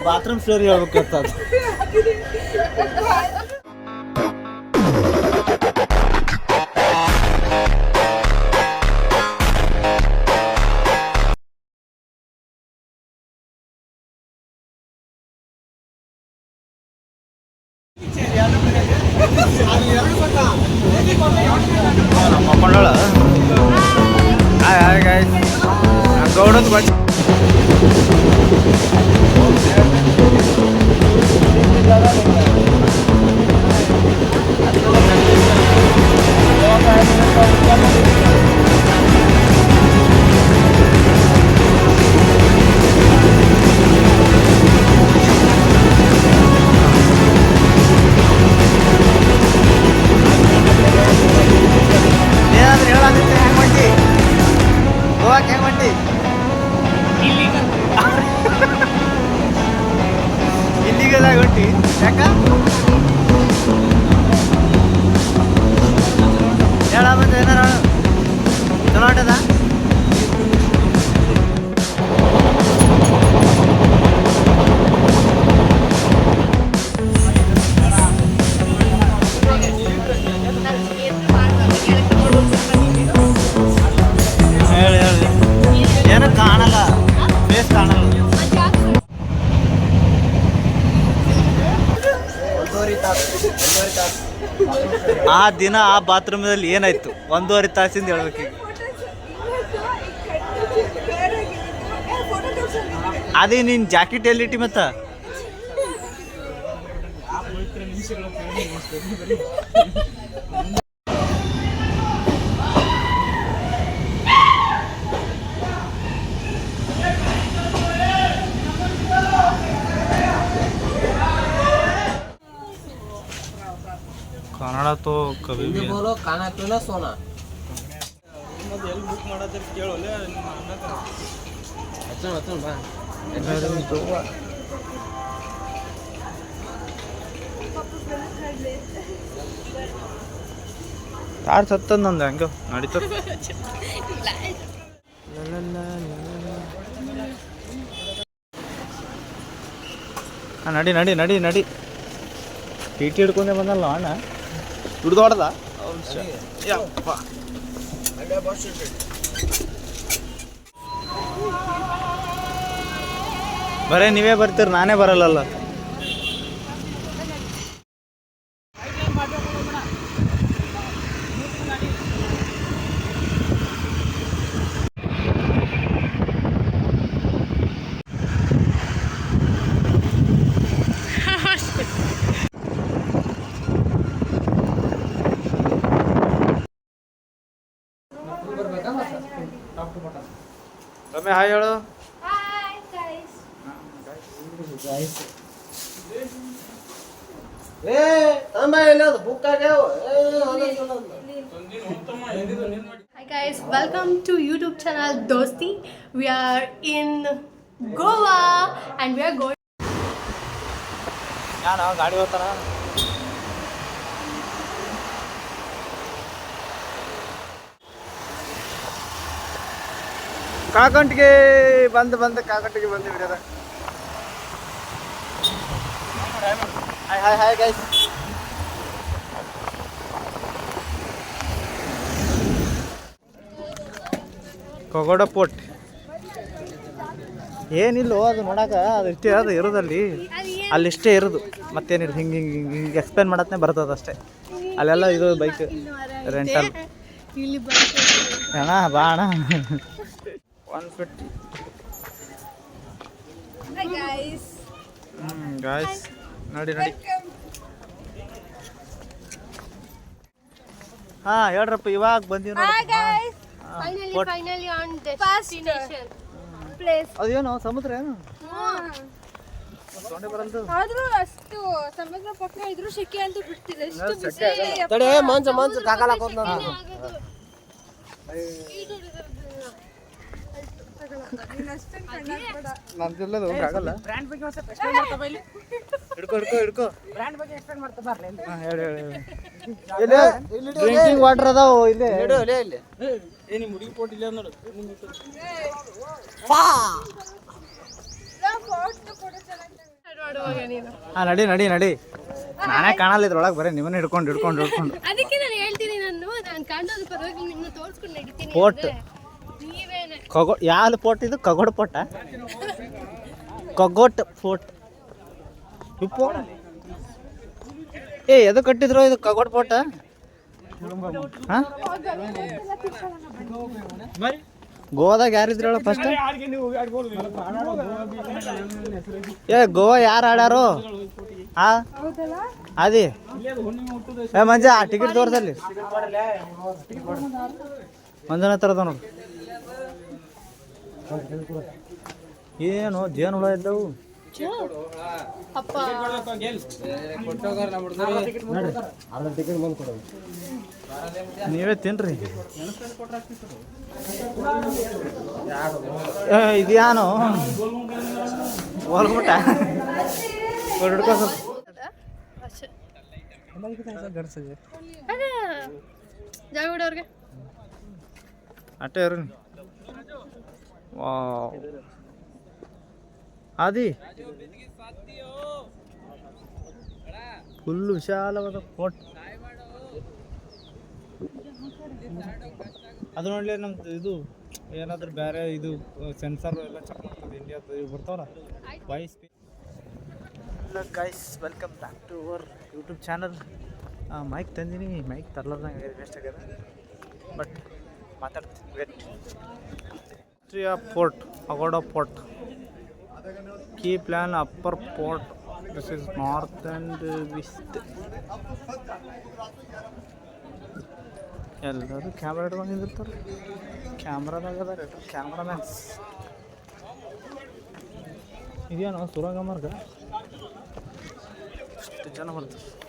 Bathroom story ಹೇಳ್ಬೇಕಂತ ಮಕ್ಕಳ ಗೌಡದ but ಇಲ್ಲಿಗೆಲ್ಲ ಹೊಂಟಿ ಯಾಕ ಹೇಳ ಬಂದು ಏನಾರ ಚಲೋ ಆಟದ ಹೇಳಿ ಹೇಳಿ ಏನೂ ಕಾಣಲ್ಲ ಫೇಸ್ ಕಾಣಲ್ಲ ಆ ದಿನ ಆ ಬಾತ್ರೂಮಲ್ಲಿ ಏನಾಯ್ತು 1.5 ತಾಸಿಂದ ಹೇಳ್ಬೇಕು ಈಗ ಅದೇ ನೀನ್ ಜಾಕೆಟ್ ಎಲ್ಲಿಟ್ಟಿ ಮತ್ತ कन्नड़ तो कभी भी बोलो खाना पीना सोना ಎಲ್ಲಿ ಬುಕ್ ಮಾಡೋದ್ರ ಕೇಳೋಲ್ಲ ಬಾ ತಾರ್ ಸತ್ತದ ನಂದು ಹಂಗ ನಡೀತದ ನಡಿ ನಡಿ ನಡಿ ನಡಿ ಟಿ ಟಿ ಹಿಡ್ಕೊಂಡೆ ಬಂದಲ್ಲ ಅಣ್ಣ ಹಿಡ್ದು ಹೊಡೆದ ಬರೇ ನೀವೇ ಬರ್ತೀರಿ ನಾನೇ ಬರಲ್ಲಲ್ಲ ರಮ್ಯ ಹಾಯ್ ಹೇಳು Hi guys, welcome to YouTube channel Dosti. We are in Goa and we are going. ನಾನು ಗಾಡಿ ಹೋಗ್ತಾನ ಕಾಕಂಟಿಗೆ ಬಂದು ಕಾಕಂಟಿಗೆ ಬಂದು ಬಿಡೋದ ಹಾಯ್ ಹಾಯ್ ಹಾಯ್ ಗೈಸ್ ಕೊಗೋಡ ಪೋರ್ಟ್ ಏನಿಲ್ಲೋ ಅದು ನೋಡಾಕ ಅದು ಇಷ್ಟೇ ಅದು ಇರೋದಲ್ಲಿ ಅಲ್ಲಿಷ್ಟೇ ಇರೋದು ಮತ್ತೇನಿಲ್ಲ ಹಿಂಗೆ ಹಿಂಗೆ ಹಿಂಗೆ ಹಿಂಗೆ ಎಕ್ಸ್ಪ್ಲೇನ್ ಮಾಡತ್ತೇ ಬರ್ತದೆ ಅಷ್ಟೇ ಅಲ್ಲೆಲ್ಲ ಇದು ಬೈಕ್ ರೆಂಟಲ್ ಅಣ್ಣ ಬಾ ಅಣ್ಣ 150 Hi guys. ಗಾಯ್ಸ್ ನೋಡಿ ನೋಡಿ ಹಾಂ ಹೇಳ್ರಪ್ಪ ಇವಾಗ ಬಂದೀವಿ Hi ನೋಡಿ guys. Finally on destination place. ಅದೇನು ಸಮುದ್ರ ಏನು ಸೊಂಡೆ ಬರಲ್ದು ಆದ್ರೂ ಅಷ್ಟು ಸಮುದ್ರ ಪಕ್ಕ ಇದ್ರೂ ಶೆಕೆ ಅಂತೂ ಬಿಡ್ತಿಲ್ಲ ಎಷ್ಟು ಬಿಸಿಲು ತಡೆ ಮಂಚ ಕಾಕಲಾಕೋದ್ ನಾನು ನಂದೆಲ್ಲದು ಆಗಲ್ಲ ಬ್ರ್ಯಾಂಡ್ ಬಗ್ಗೆ ಒಂದು ಎಕ್ಸ್ಪ್ಲೇನ್ ಮಾಡ್ತಾ ಬಾ ಇಲ್ಲಿ ಹಿಡ್ಕೊ ಬ್ರ್ಯಾಂಡ್ ಬಗ್ಗೆ ಎಕ್ಸ್ಪ್ಲೇನ್ ಮಾಡ್ತಾ ಬರ್ಲಿ ಹಾಂ ಹೇಳಿ ಇಲ್ಲಿ ಡ್ರಿಂಕಿಂಗ್ ವಾಟರ್ ಅದಾವ ಇಲ್ಲಿ ಇಲ್ಲಿ ಏ ನಿಮ್ಮ ಹುಡುಗಿ ಪೋಟ್ ಇಲ್ಲ ನೋಡು ಮಾಡುವಾಗ ನೀನು ಹಾಂ ನಡಿ ನಡಿ ನಡಿ ನಾನೇ ಕಾಣಲ್ಲ ಇದ್ರೊಳಗೆ ಬರೀ ನಿಮ್ಮನ್ನ ಹಿಡ್ಕೊಂಡು ಹಿಡ್ಕೊಂಡು ಹಿಡ್ಕೊಂಡು ಅದಕ್ಕೆ ನಾನು ಹೇಳ್ತೀನಿ ನಾನು ಕಾಣೋದು ಪರವಾಗಿಲ್ಲ ನಿಮ್ಮನ್ನ ತೋರಿಸ್ಕೊಂಡು ನಡಿತೀನಿ ಪೋಟ್ ನೀವೇನೆ ಯಾವ ಪೋಟ್ ಇದು ಕಗೋಡ್ ಪೋಟ ಕಗೋಟ್ ಫೋಟ್ ಉಪ್ಪು ಏ ಎದು ಕಟ್ಟಿದ್ರು ಇದು ಕಗೋಟ್ ಪೋಟ ಹಾಂ ಗೋವಾದಾಗ ಯಾರಿದ್ರು ಹೇಳು ಫಸ್ಟ್ ಏ ಗೋವಾ ಯಾರು ಆಡ್ಯಾರು ಹಾ ಅದಿ ಏ ಮಂಜ ಟಿಕೆಟ್ ತೋರ್ಸಲ್ಲಿ ಮಂಜನ ಹತ್ರ ಅದ ನೋಡು ಏನು ಜೇನು ಹುಳ ಇದ್ದವು ಅಪ್ಪ ನೀವೇ ತಿನ್ರಿ ಇದ್ಯಾನು ಹೋಲ್ಬಿಟ್ಟ ಹಿಡ್ಕೊ ಅದೇ ಜಾಗ ಬಿಡೋರ್ಗೆ ಅಟ್ಟೆ ಇರು ವಾವ್ ಆದಿ ಫುಲ್ ವಿಶಾಲವಾದ ಕೋಟ್ ಅದು ನೋಡ್ಲಿ ನಮ್ದು ಇದು ಏನಾದ್ರೂ ಬೇರೆ ಇದು ಸೆನ್ಸರ್ ಎಲ್ಲ ಚೆಕ್ ಮಾಡ್ತದೆ ಇಂಡಿಯಾದ ಇವು ಬರ್ತಾವಲ್ಲ voice guys welcome back to our YouTube channel mic ತಂದೀನಿ ಮೈಕ್ ತರ್ಲಾರ್ದಂಗೆ ವೇಸ್ಟ್ ಆಗ್ಯದ ಬಟ್ ಮಾತಾಡ್ತೀನಿ ವೇಟ್ ಪೋರ್ಟ್ ಅಗೋಡ ಪೋರ್ಟ್ ಕೀ plan upper fort this is north and west ಎಲ್ಲರೂ ಕ್ಯಾಮ್ರಾ ಹಿಡ್ಕೊಂಡು ನಿಂದಿರ್ತಾರೆ ಕ್ಯಾಮ್ರಾದಾಗ ಅದಾರ ಕ್ಯಾಮ್ರಾಮ್ಯಾನ್ಸ್ ಇದೇನೋ ಸುರಂಗ ಮಾರ್ಗ ಎಷ್ಟು ಜನ ಬರ್ತಾರೆ